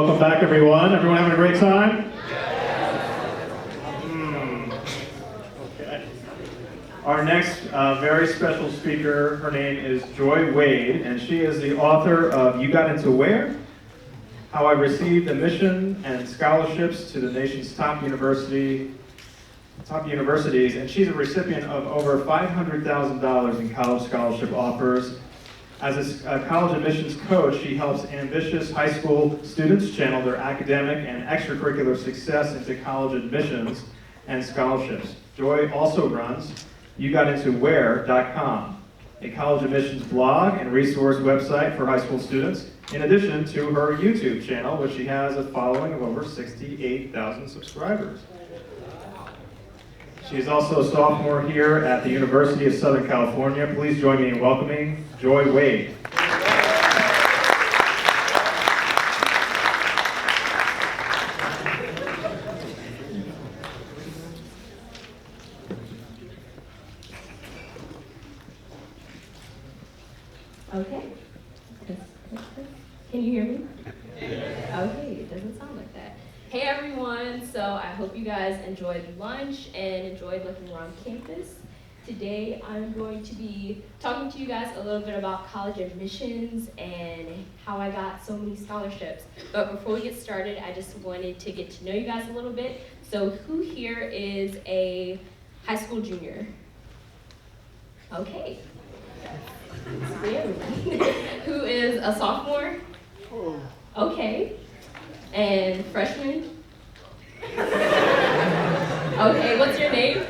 Welcome back, everyone. Everyone having a great time? Okay. Our next very special speaker, her name is Joi Wade, and she is the author of You Got Into Where? How I Received Admission and Scholarships to the nation's top universities, and she's a recipient of over $500,000 in college scholarship offers. As a college admissions coach, she helps ambitious high school students channel their academic and extracurricular success into college admissions and scholarships. Joi also runs YouGotIntoWhere.com, a college admissions blog and resource website for high school students, in addition to her YouTube channel, which she has a following of over 68,000 subscribers. She is also a sophomore here at the University of Southern California. Please join me in welcoming Joi Wade. Okay. Can you hear me? Okay, it doesn't sound like that. Hey everyone, so I hope you guys enjoyed lunch and enjoyed looking around campus. Today I'm going to be talking to you guys a little bit about college admissions and how I got so many scholarships. But before we get started, I just wanted to get to know you guys a little bit. So who here is a high school junior? Okay. Who is a sophomore? Okay. And freshman? Okay, what's your name?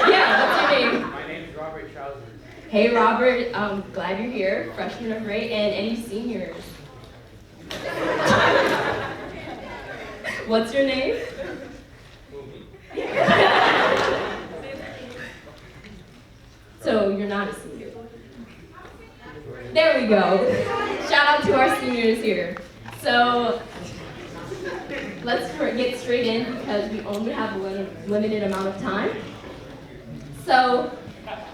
Yeah, what's your name? My name is Robert Trousers. Hey Robert, glad you're here. Freshmen are great. And any seniors? What's your name? So you're not a senior. There we go. Shout out to our seniors here. So let's get straight in because we only have a limited amount of time. So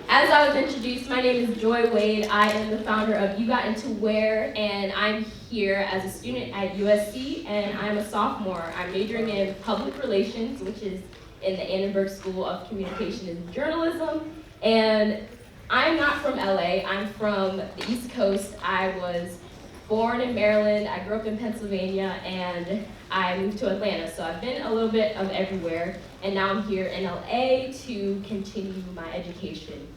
as I was introduced, my name is Joi Wade. I am the founder of You Got Into Where, and I'm here as a student at USC, and I'm a sophomore. I'm majoring in public relations, which is in the Annenberg School of Communication and Journalism. And I'm not from LA, I'm from the East Coast. I was born in Maryland, I grew up in Pennsylvania, and I moved to Atlanta. So I've been a little bit of everywhere, and now I'm here in LA to continue my education.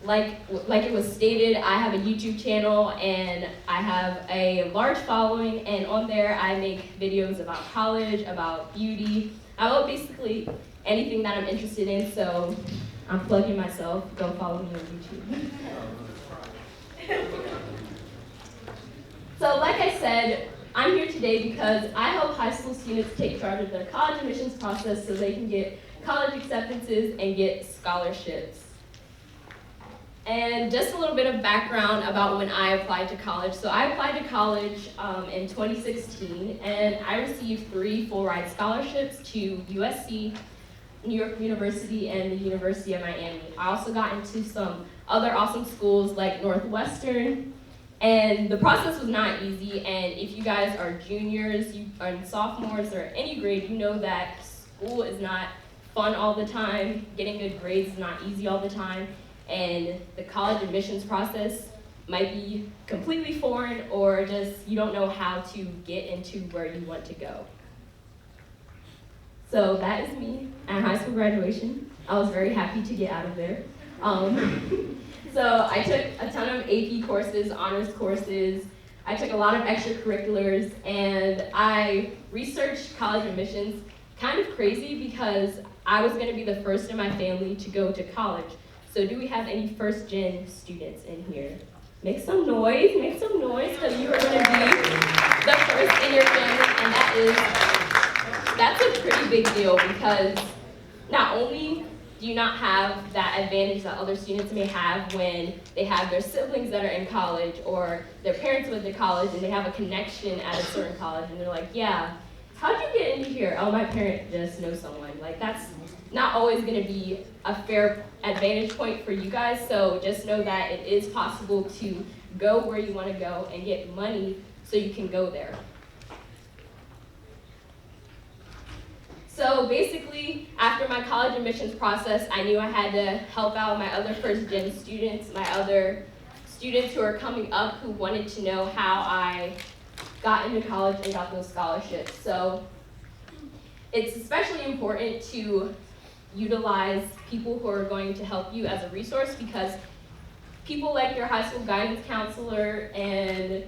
Like it was stated, I have a YouTube channel and I have a large following, and on there I make videos about college, about beauty, about basically anything that I'm interested in, so I'm plugging myself. Go follow me on YouTube. So like I said, I'm here today because I help high school students take charge of their college admissions process so they can get college acceptances and get scholarships. And just a little bit of background about when I applied to college. So I applied to college in 2016, and I received 3 full-ride scholarships to USC, New York University, and the University of Miami. I also got into some other awesome schools like Northwestern, and the process was not easy. And if you guys are juniors, you are sophomores, or any grade, you know that school is not fun all the time. Getting good grades is not easy all the time, and the college admissions process might be completely foreign, or just you don't know how to get into where you want to go. So that is me at high school graduation. I was very happy to get out of there. So I took a ton of AP courses, honors courses. I took a lot of extracurriculars, and I researched college admissions kind of crazy because I was gonna be the first in my family to go to college. So do we have any first-gen students in here? Make some noise, because you are gonna be the first in your family, and that's a pretty big deal because not only do you not have that advantage that other students may have when they have their siblings that are in college or their parents went to college and they have a connection at a certain college and they're like, yeah, how'd you get into here? Oh, my parent just knows someone. Like, that's not always gonna be a fair advantage point for you guys, so just know that it is possible to go where you wanna go and get money so you can go there. So basically, after my college admissions process, I knew I had to help out my other first-gen students, my other students who are coming up who wanted to know how I got into college and got those scholarships. So it's especially important to utilize people who are going to help you as a resource, because people like your high school guidance counselor and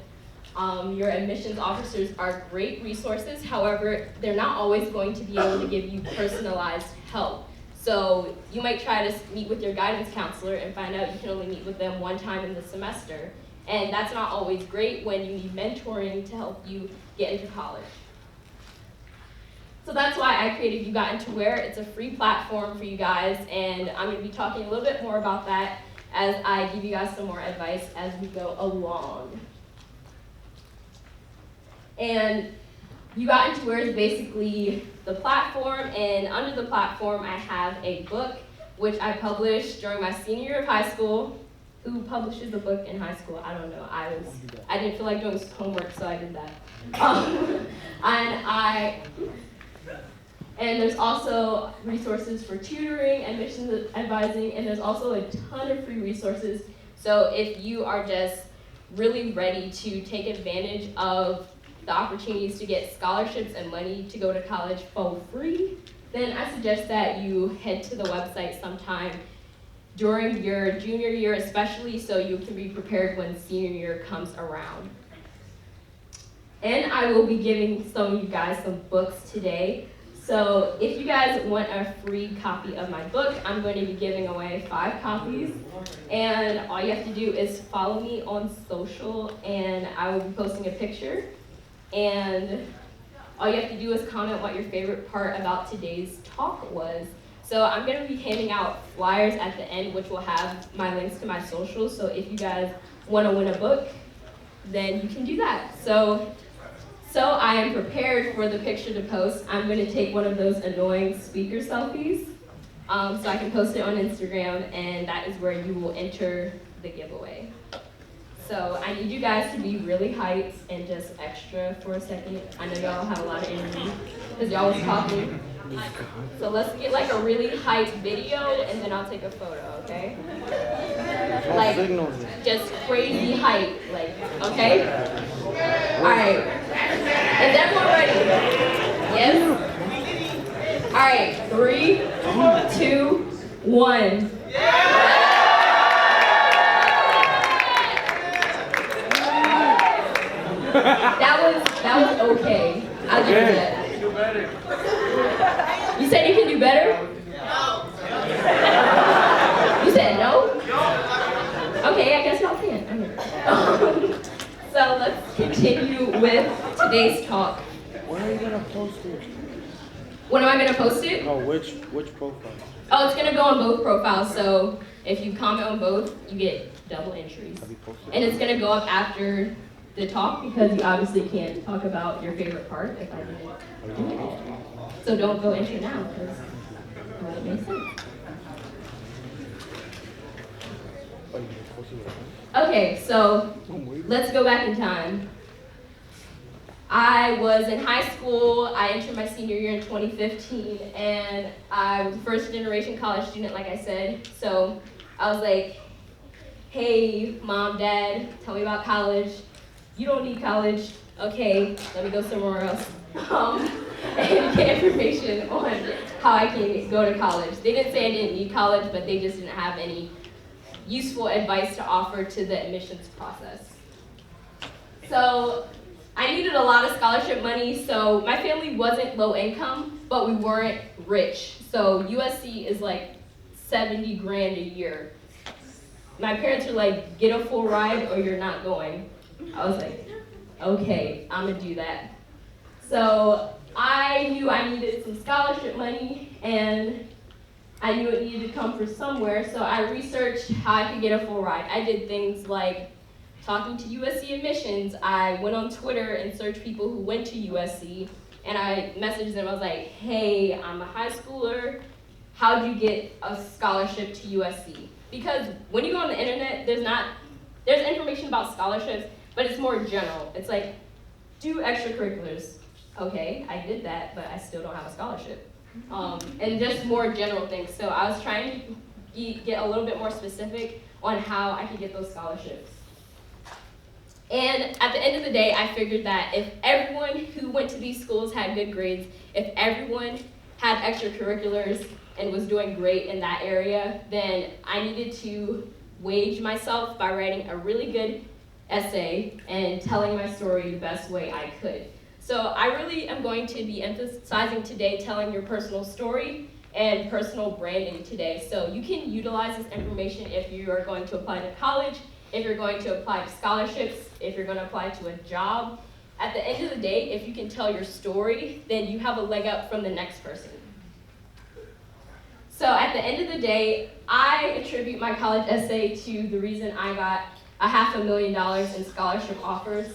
your admissions officers are great resources. However, they're not always going to be able to give you personalized help. So you might try to meet with your guidance counselor and find out you can only meet with them one time in the semester. And that's not always great when you need mentoring to help you get into college. So that's why I created You Got Into Where. It's a free platform for you guys, and I'm going to be talking a little bit more about that as I give you guys some more advice as we go along. And You Got Into Where is basically the platform, and under the platform I have a book which I published during my senior year of high school. Who publishes a book in high school? I don't know. I didn't feel like doing homework, so I did that. And there's also resources for tutoring, admissions advising, and there's also a ton of free resources. So if you are just really ready to take advantage of the opportunities to get scholarships and money to go to college for free, then I suggest that you head to the website sometime during your junior year, especially, so you can be prepared when senior year comes around. And I will be giving some of you guys some books today. So if you guys want a free copy of my book, I'm going to be giving away 5 copies. And all you have to do is follow me on social, and I will be posting a picture. And all you have to do is comment what your favorite part about today's talk was. So I'm going to be handing out flyers at the end, which will have my links to my socials. So if you guys want to win a book, then you can do that. So I am prepared for the picture to post. I'm going to take one of those annoying speaker selfies so I can post it on Instagram, and that is where you will enter the giveaway. So I need you guys to be really hyped and just extra for a second. I know y'all have a lot of energy because y'all was talking. So let's get like a really hyped video, and then I'll take a photo, okay? Like, just crazy hype, like, okay? All right. Is everyone ready? Yes? All right, 3, 2, 1. That was okay. I'll give you that. You said you can do better? No. You said no? Okay, I guess y'all can. Okay. So let's continue with today's talk. When are you gonna post it? When am I gonna post it? No, which profile? Oh, it's gonna go on both profiles. So if you comment on both, you get double entries. Have you posted? And it's gonna go up after the talk, because you obviously can't talk about your favorite part if I didn't do it. So don't go enter now, because it wouldn't make sense. Okay, so let's go back in time. I was in high school. I entered my senior year in 2015, and I was a first-generation college student, like I said. So I was like, hey, Mom, Dad, tell me about college. You don't need college. Okay, let me go somewhere else. And get information on how I can go to college. They didn't say I didn't need college, but they just didn't have any useful advice to offer to the admissions process. So I needed a lot of scholarship money. So my family wasn't low income, but we weren't rich. So USC is like 70 grand a year. My parents were like, get a full ride or you're not going. I was like, okay, I'm gonna do that. So I knew I needed some scholarship money, and I knew it needed to come from somewhere, so I researched how I could get a full ride. I did things like talking to USC admissions. I went on Twitter and searched people who went to USC, and I messaged them. I was like, hey, I'm a high schooler. How'd you get a scholarship to USC? Because when you go on the internet, there's information about scholarships, but it's more general. It's like, do extracurriculars. Okay, I did that, but I still don't have a scholarship. and just more general things. So I was trying to get a little bit more specific on how I could get those scholarships. And at the end of the day, I figured that if everyone who went to these schools had good grades, if everyone had extracurriculars and was doing great in that area, then I needed to wage myself by writing a really good essay and telling my story the best way I could. So I really am going to be emphasizing today telling your personal story and personal branding today. So you can utilize this information if you are going to apply to college, if you're going to apply to scholarships, if you're going to apply to a job. At the end of the day, if you can tell your story, then you have a leg up from the next person. So at the end of the day, I attribute my college essay to the reason I got $500,000 in scholarship offers.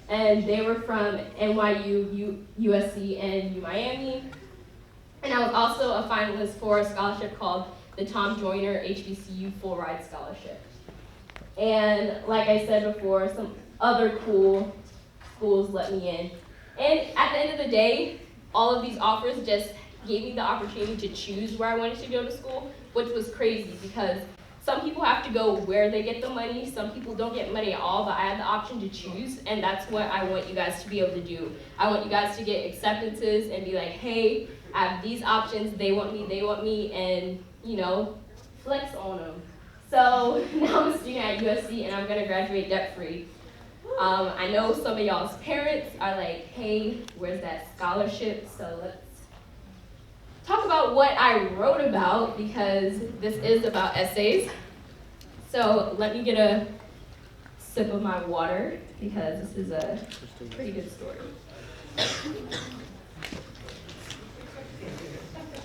And they were from NYU, USC, and Miami. And I was also a finalist for a scholarship called the Tom Joyner HBCU Full Ride Scholarship. And like I said before, some other cool schools let me in. And at the end of the day, all of these offers just gave me the opportunity to choose where I wanted to go to school, which was crazy because some people have to go where they get the money, some people don't get money at all, but I had the option to choose, and that's what I want you guys to be able to do. I want you guys to get acceptances and be like, hey, I have these options, they want me, and, you know, flex on them. So now I'm a student at USC, and I'm gonna graduate debt-free. I know some of y'all's parents are like, hey, where's that scholarship? So let's talk about what I wrote about, because this is about essays. So let me get a sip of my water, because this is a pretty good story.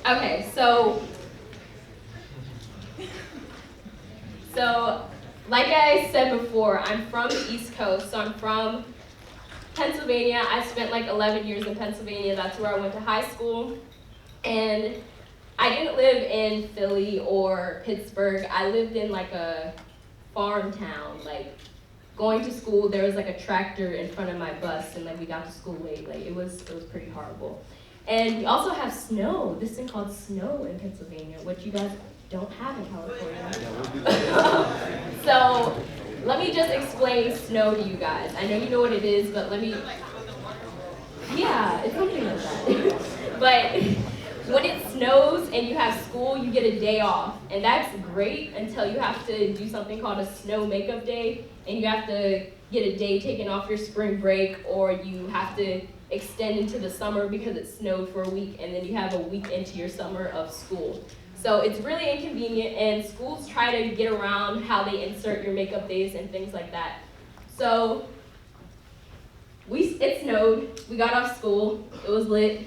Okay, so like I said before, I'm from the East Coast, so I'm from Pennsylvania. I spent like 11 years in Pennsylvania. That's where I went to high school. And I didn't live in Philly or Pittsburgh. I lived in like a farm town. Like going to school, there was like a tractor in front of my bus, and like we got to school late. Like it was pretty horrible. And we also have snow. This thing called snow in Pennsylvania, which you guys don't have in California. So let me just explain snow to you guys. I know you know what it is, but let me. Yeah, it's something like that. But when it snows and you have school, you get a day off. And that's great until you have to do something called a snow makeup day. And you have to get a day taken off your spring break, or you have to extend into the summer because it snowed for a week, and then you have a week into your summer of school. So it's really inconvenient, and schools try to get around how they insert your makeup days and things like that. So it snowed, we got off school, it was lit.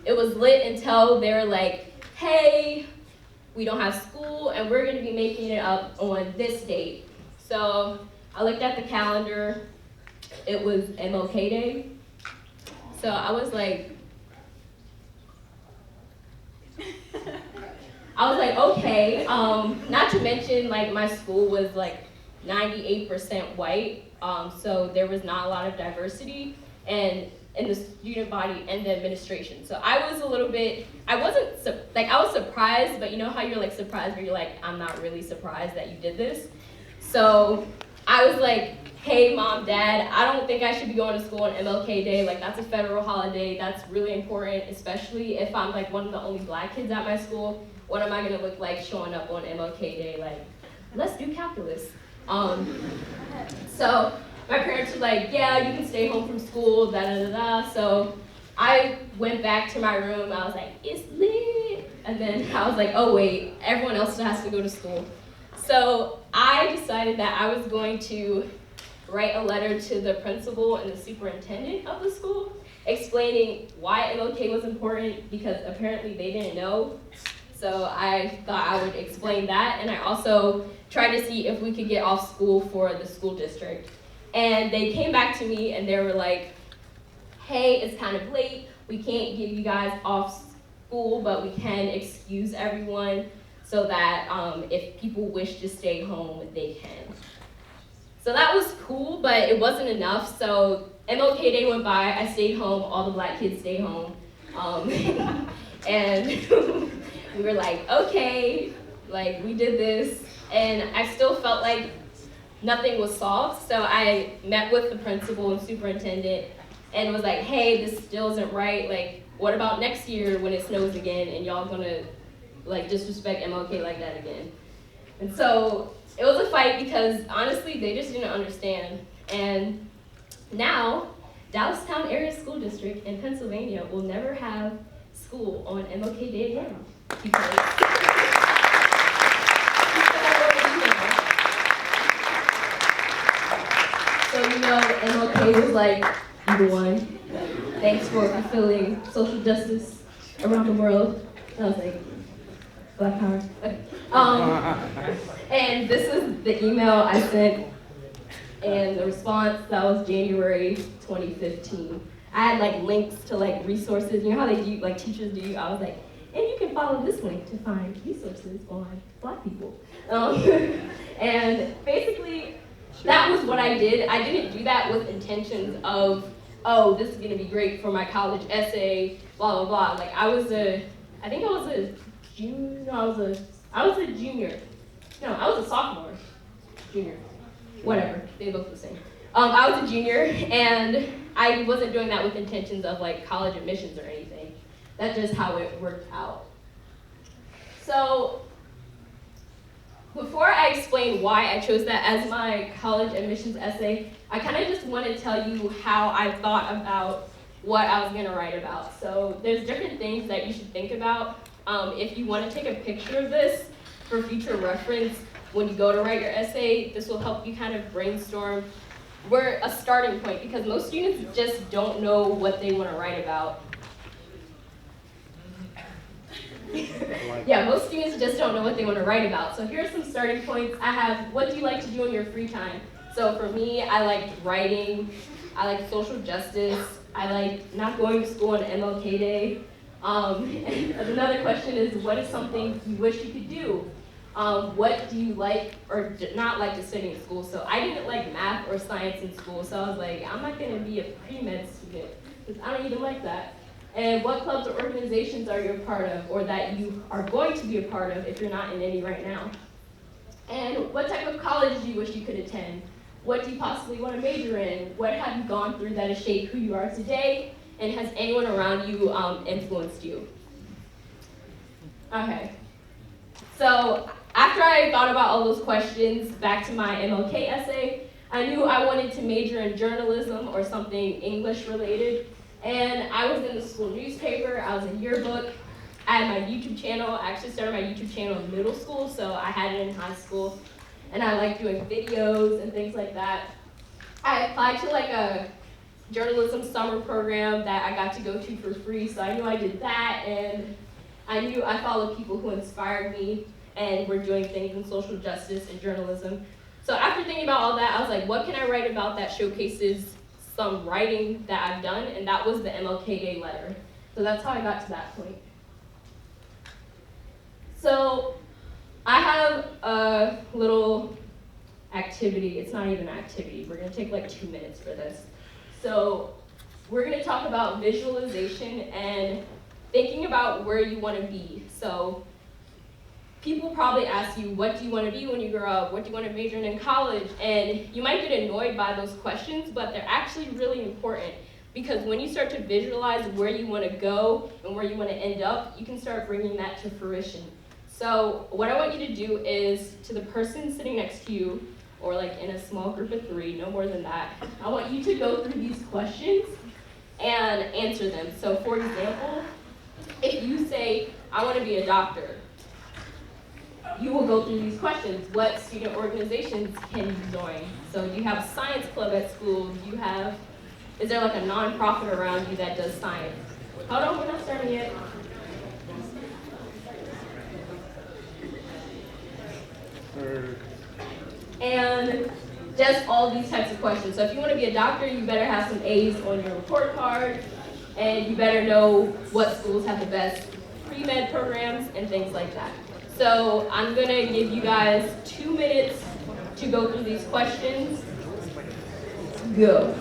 It was lit until they were like, hey, we don't have school and we're gonna be making it up on this date. So I looked at the calendar, it was MLK Day. So I was like, okay, not to mention like my school was like 98% white, so there was not a lot of diversity and in the student body and the administration. So I was a little bit, I was surprised, but you know how you're like surprised where you're like, I'm not really surprised that you did this. So I was like, hey mom, dad, I don't think I should be going to school on MLK Day. Like that's a federal holiday, that's really important, especially if I'm like one of the only black kids at my school. What am I gonna look like showing up on MLK Day? Like, let's do calculus. So my parents were like, yeah, you can stay home from school, da da da da. So I went back to my room, I was like, it's lit. And then I was like, oh wait, everyone else still has to go to school. So I decided that I was going to write a letter to the principal and the superintendent of the school explaining why MLK was important, because apparently they didn't know. So I thought I would explain that, and I also tried to see if we could get off school for the school district. And they came back to me and they were like, hey, it's kind of late, we can't give you guys off school, but we can excuse everyone so that if people wish to stay home, they can. So that was cool, but it wasn't enough. So MLK Day went by, I stayed home, all the black kids stayed home. And we were like, okay, like we did this, and I still felt like nothing was solved. So I met with the principal and superintendent and was like, hey, this still isn't right. Like, what about next year when it snows again and y'all gonna like disrespect MLK like that again? And so it was a fight because honestly, they just didn't understand. And now, Dallastown Area School District in Pennsylvania will never have school on MLK Day again. So you know, MLK was like, you won. Thanks for fulfilling social justice around the world. And I was like, Black Power. And this is the email I sent, and the response, that was January 2015. I had like links to like resources. You know how they do, like teachers do? I was like, and you can follow this link to find resources on Black people. And basically, that was what I did. I didn't do that with intentions of, oh, this is gonna be great for my college essay, blah, blah, blah. Like I was a junior, no, I was a junior. No, I was a sophomore, junior, whatever, they look the same. I was a junior, and I wasn't doing that with intentions of like college admissions or anything. That's just how it worked out. So, before I explain why I chose that as my college admissions essay, I kind of just want to tell you how I thought about what I was going to write about. So there's different things that you should think about. If you want to take a picture of this for future reference, when you go to write your essay, this will help you kind of brainstorm. We're a starting point because most students just don't know what they want to write about. Yeah, most students just don't know what they want to write about. So here are some starting points. I have, what do you like to do in your free time? So for me, I like writing, I like social justice, I like not going to school on MLK Day. And another question is, what is something you wish you could do? What do you like or not like to study in school? So I didn't like math or science in school, so I was like, I'm not gonna be a pre-med student, because I don't even like that. And what clubs or organizations are you a part of, or that you are going to be a part of if you're not in any right now? And what type of college do you wish you could attend? What do you possibly want to major in? What have you gone through that has shaped who you are today? And has anyone around you influenced you? Okay. So after I thought about all those questions, back to my MLK essay, I knew I wanted to major in journalism or something English related. And I was in the school newspaper, I was in yearbook, I had my YouTube channel. I actually started my YouTube channel in middle school, so I had it in high school. And I like doing videos and things like that. I applied to like a journalism summer program that I got to go to for free, so I knew I did that, and I knew I followed people who inspired me and were doing things in social justice and journalism. So after thinking about all that, I was like, what can I write about that showcases some writing that I've done? And that was the MLK Day letter. So that's how I got to that point. So I have a little activity. It's not even an activity. We're gonna take like 2 minutes for this. So we're gonna talk about visualization and thinking about where you wanna be. So people probably ask you, what do you wanna be when you grow up? What do you wanna major in college? And you might get annoyed by those questions, but they're actually really important, because when you start to visualize where you wanna go and where you wanna end up, you can start bringing that to fruition. So what I want you to do is, to the person sitting next to you, or like in a small group of 3, no more than that, I want you to go through these questions and answer them. So for example, if you say, I want to be a doctor, you will go through these questions. What student organizations can you join? So do you have a science club at school? Do you have, is there like a nonprofit around you that does science? Hold on, we're not starting yet. And just all these types of questions. So if you want to be a doctor, you better have some A's on your report card, and you better know what schools have the best pre-med programs and things like that. So I'm going to give you guys 2 minutes to go through these questions. Go.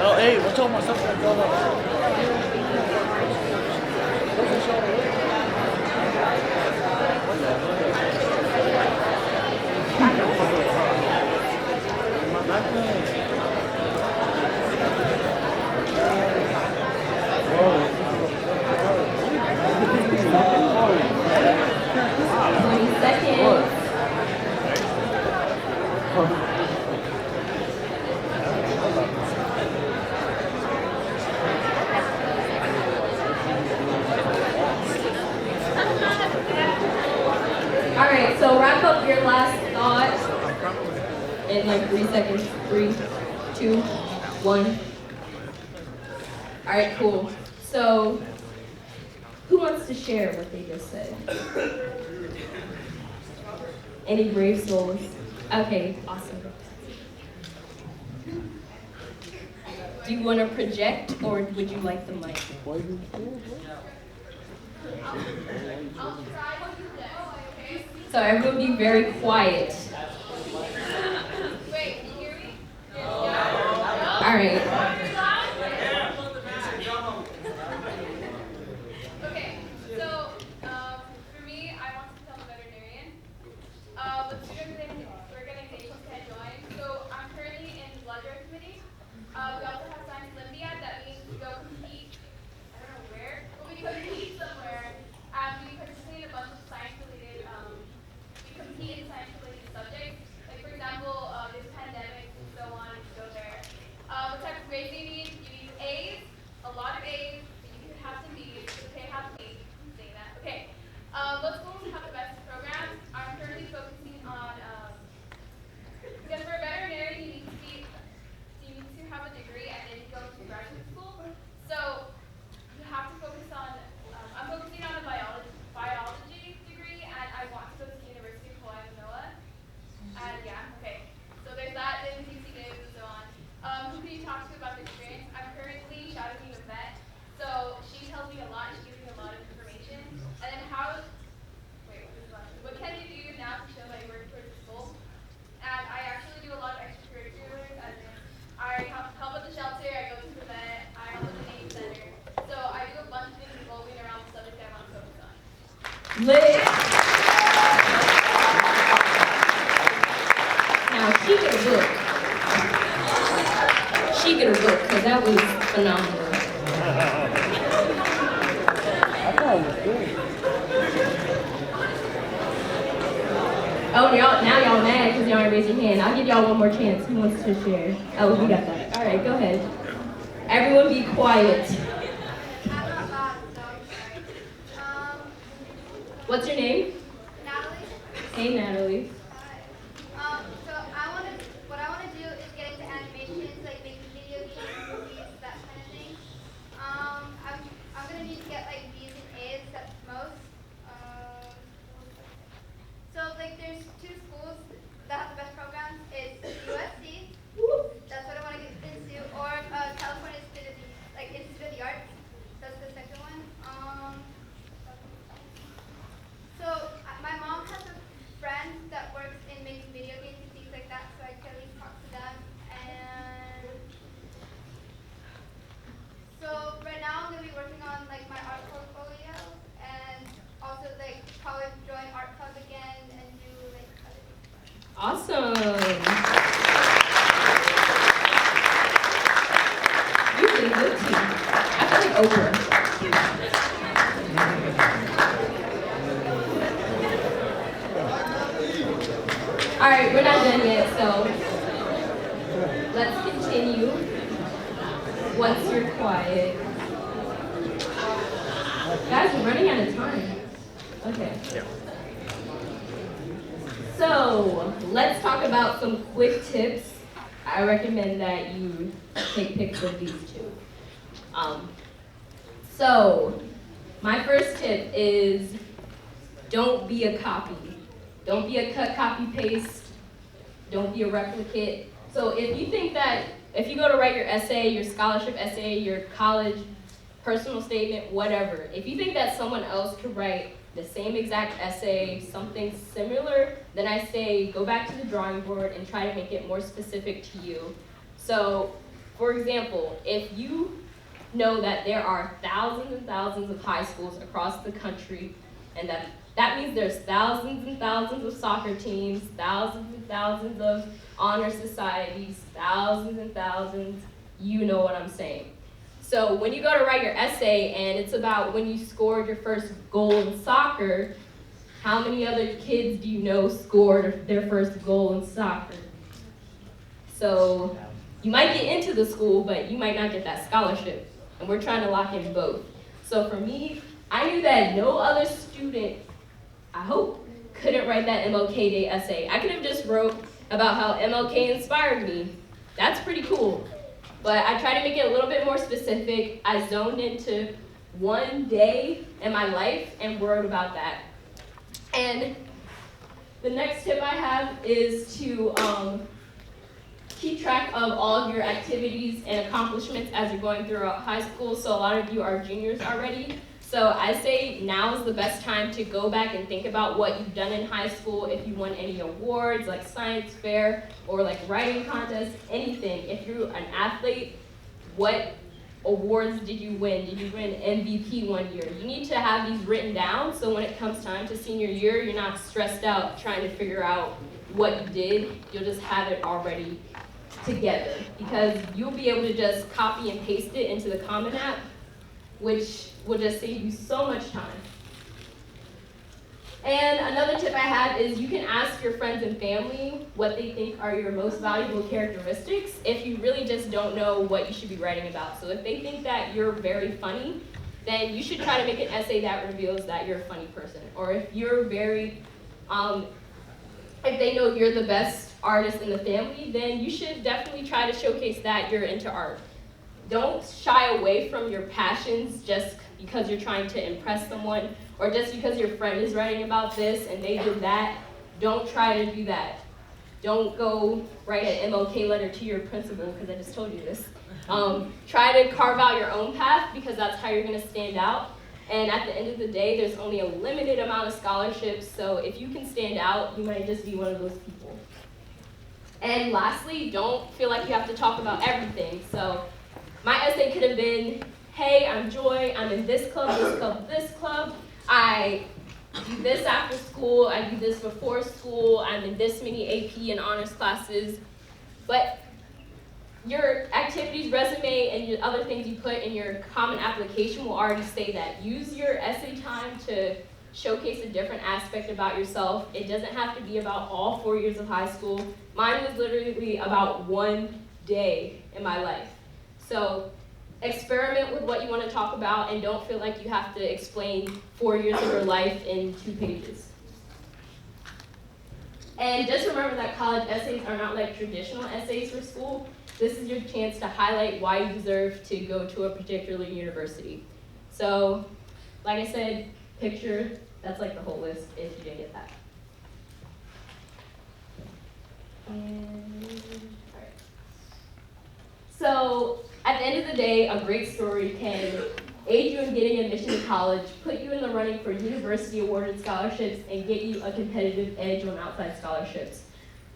Oh, hey, what's all my stuff that go up? All right, so wrap up your last thought in like 3 seconds. 3, 2, 1. All right, cool. So, who wants to share what they just said? Any brave souls? Okay, awesome. Do you want to project, or would you like the mic? So everyone be very quiet. Wait, can you hear me? All right. Okay, so for me, I want to become a veterinarian. But student organizations can join. So I'm currently in blood drive committee. We also have science Olympiad. That means we go compete. I don't know where, but we go compete somewhere. We participate in a bunch of science-related. We compete in science-related subjects. Like for example, there's pandemics and so on. We go there. What type of grades do you need? You need A's, a lot of A's. You can have some B's. Okay, have A's. I'm saying that. Okay. What schools have the best programs? I'm currently focusing on because for a veterinarian you need to have a degree and then you go to graduate school. So you have to focus on. I'm focusing on a biology degree, and I want to go to the University of Hawaii Manoa. And yeah, okay. So there's that. Then UC Davis and so on. Who can you talk to about the experience? I'm currently shadowing a vet, so she tells me a lot. She gives me a lot of information. And then what can you do now to show that you work towards this goal? And I actually do a lot of extracurriculars, as in I help at the shelter, I go to the vet, I help at the nature center. So I do a bunch of things revolving around the subject I want to focus on. Lit. Now she get a book. She get a book because that was phenomenal. I thought it was good. Oh, now y'all mad because y'all ain't raised your hand. I'll give y'all one more chance. Who wants to share? Oh, we got that. All right, go ahead. Everyone be quiet. I'm not loud, so I'm sorry. What's your name? Natalie? Hey, Natalie. So what I want to do is get into animations, like making video games, movies, that kind of thing. I'm gonna need to get like B's and A's at most. So like there's 2 schools that have the best programs. It's USC, that's what I want to get into, or California Institute of the Arts. That's the second one. So my mom has a friend that works in making video games and things like that, so I can at least talk to them. And so right now I'm gonna be working on like my art portfolio and also like probably join art club again and do like other things. Awesome. You've been good too. I feel like Oprah. All right, we're not done yet, so let's continue once you're quiet. Guys, we're running out of time. Okay. So, let's talk about some quick tips I recommend that you take pics of these two. So, my first tip is don't be a copy. Don't be a cut, copy, paste. Don't be a replicate. So if you think that, if you go to write your essay, your scholarship essay, your college personal statement, whatever, if you think that someone else could write the same exact essay, something similar, then I say go back to the drawing board and try to make it more specific to you. So, for example, if you know that there are thousands and thousands of high schools across the country, and that means there's thousands and thousands of soccer teams, thousands and thousands of honor societies, thousands and thousands, you know what I'm saying. So when you go to write your essay and it's about when you scored your first goal in soccer, how many other kids do you know scored their first goal in soccer? So you might get into the school, but you might not get that scholarship. And we're trying to lock in both. So for me, I knew that no other student, I hope, couldn't write that MLK Day essay. I could have just wrote about how MLK inspired me. That's pretty cool. But I tried to make it a little bit more specific. I zoned into one day in my life and wrote about that. And the next tip I have is to keep track of all of your activities and accomplishments as you're going throughout high school. So a lot of you are juniors already. So I say now is the best time to go back and think about what you've done in high school, if you won any awards like science fair or like writing contests, anything. If you're an athlete, what awards did you win? Did you win MVP one year? You need to have these written down so when it comes time to senior year, you're not stressed out trying to figure out what you did. You'll just have it already together because you'll be able to just copy and paste it into the Common App, which will just save you so much time. And another tip I have is you can ask your friends and family what they think are your most valuable characteristics if you really just don't know what you should be writing about. So if they think that you're very funny, then you should try to make an essay that reveals that you're a funny person. Or if you're very, if they know you're the best artist in the family, then you should definitely try to showcase that you're into art. Don't shy away from your passions just because you're trying to impress someone or just because your friend is writing about this and they did that. Don't try to do that. Don't go write an MLK letter to your principal because I just told you this. Try to carve out your own path because that's how you're going to stand out. And at the end of the day, there's only a limited amount of scholarships, so if you can stand out, you might just be one of those people. And lastly, don't feel like you have to talk about everything. So my essay could have been, hey, I'm Joy, I'm in this club, this club, this club. I do this after school, I do this before school, I'm in this many AP and honors classes. But your activities resume and your other things you put in your common application will already say that. Use your essay time to showcase a different aspect about yourself. It doesn't have to be about all 4 years of high school. Mine was literally about one day in my life. So experiment with what you want to talk about and don't feel like you have to explain 4 years of your life in 2 pages. And just remember that college essays are not like traditional essays for school. This is your chance to highlight why you deserve to go to a particular university. So, like I said, picture, that's like the whole list if you didn't get that. And, all right. So, at the end of the day, a great story can aid you in getting admission to college, put you in the running for university awarded scholarships, and get you a competitive edge on outside scholarships.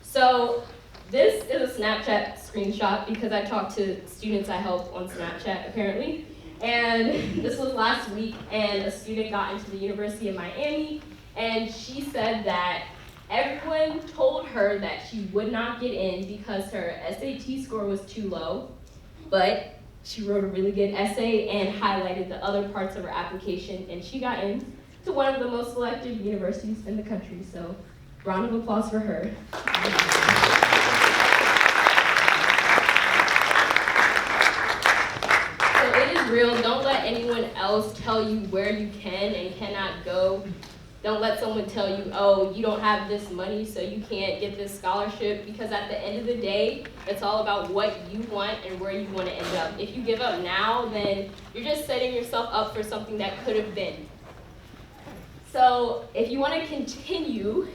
So, this is a Snapchat screenshot because I talked to students I help on Snapchat apparently. And this was last week and a student got into the University of Miami and she said that everyone told her that she would not get in because her SAT score was too low, but she wrote a really good essay and highlighted the other parts of her application and she got in to one of the most selective universities in the country. So round of applause for her. Real. Don't let anyone else tell you where you can and cannot go. Don't let someone tell you, oh, you don't have this money, so you can't get this scholarship, because at the end of the day, it's all about what you want and where you want to end up. If you give up now, then you're just setting yourself up for something that could have been. So if you want to continue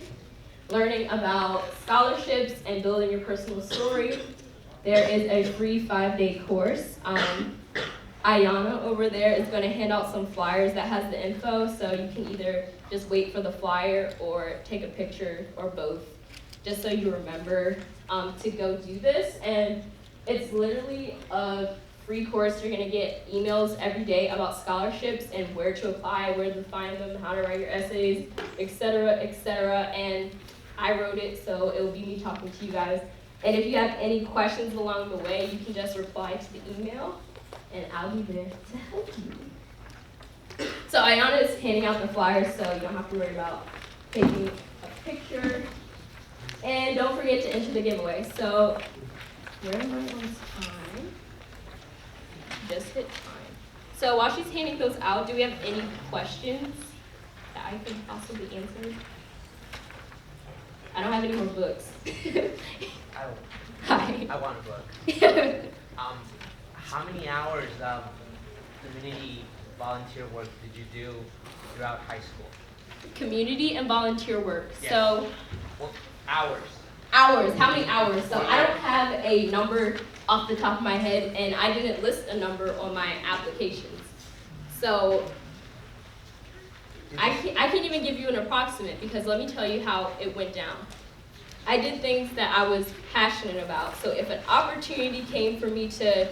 learning about scholarships and building your personal story, there is a free 5-day course. Ayana over there is going to hand out some flyers that has the info, so you can either just wait for the flyer or take a picture or both, just so you remember to go do this. And it's literally a free course. You're going to get emails every day about scholarships and where to apply, where to find them, how to write your essays, etc., etc. And I wrote it, so it will be me talking to you guys. And if you have any questions along the way, you can just reply to the email, and I'll be there to help you. So Ayana is handing out the flyers, so you don't have to worry about taking a picture. And don't forget to enter the giveaway. So where am I on time? Just hit time. So while she's handing those out, do we have any questions that I could possibly answer? I don't have any more books. Hi. I want a book. How many hours of community volunteer work did you do throughout high school? Community and volunteer work. Yes. So Well, hours. hours, how many hours? So I don't have a number off the top of my head, and I didn't list a number on my applications. So I can't even give you an approximate, because let me tell you how it went down. I did things that I was passionate about. So if an opportunity came for me to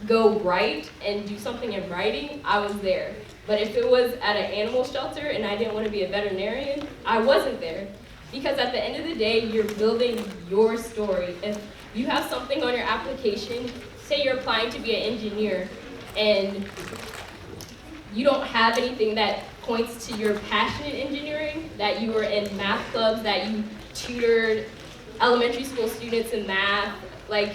go write and do something in writing, I was there. But if it was at an animal shelter and I didn't want to be a veterinarian, I wasn't there. Because at the end of the day, you're building your story. If you have something on your application, say you're applying to be an engineer, and you don't have anything that points to your passion in engineering, that you were in math clubs, that you tutored elementary school students in math. Like,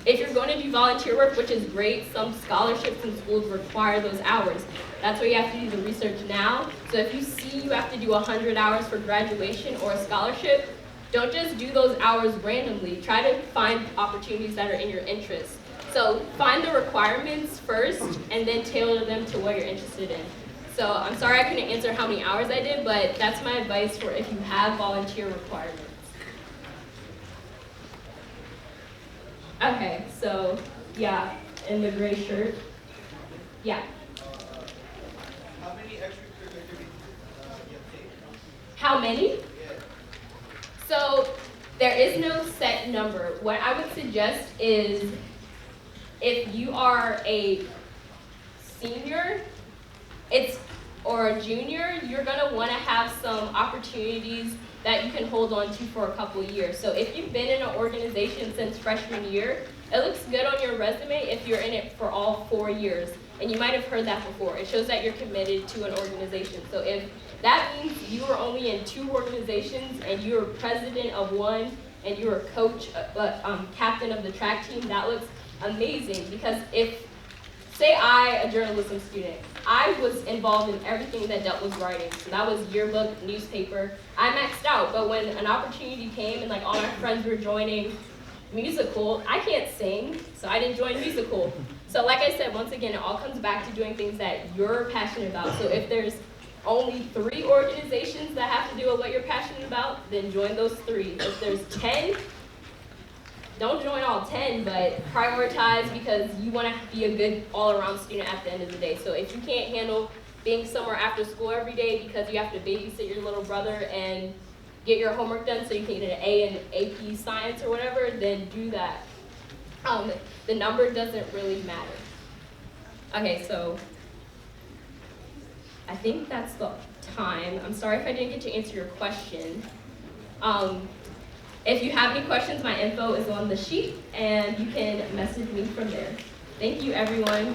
if you're going to do volunteer work, which is great, some scholarships and schools require those hours. That's why you have to do the research now. So if you see you have to do 100 hours for graduation or a scholarship, don't just do those hours randomly. Try to find opportunities that are in your interest. So find the requirements first and then tailor them to what you're interested in. So I'm sorry I couldn't answer how many hours I did, but that's my advice for if you have volunteer requirements. Okay, so yeah, in the gray shirt. Yeah. How many extracurricular activities you have taken? How many? Yeah. So there is no set number. What I would suggest is if you are a senior, or a junior, you're gonna wanna have some opportunities that you can hold on to for a couple of years. So if you've been in an organization since freshman year, it looks good on your resume if you're in it for all 4 years. And you might have heard that before. It shows that you're committed to an organization. So if that means you were only in 2 organizations and you were president of one and you were coach, captain of the track team, that looks amazing. Because if, say a journalism student, I was involved in everything that dealt with writing. So that was yearbook, newspaper. I maxed out, but when an opportunity came and like all my friends were joining musical, I can't sing, so I didn't join musical. So like I said, once again, it all comes back to doing things that you're passionate about. So if there's only 3 organizations that have to do with what you're passionate about, then join those 3. If there's 10, don't join all 10, but prioritize, because you want to be a good all-around student at the end of the day. So if you can't handle being somewhere after school every day because you have to babysit your little brother and get your homework done so you can get an A in AP Science or whatever, then do that. The number doesn't really matter. Okay, so I think that's the time. I'm sorry if I didn't get to answer your question. If you have any questions, my info is on the sheet, and you can message me from there. Thank you, everyone.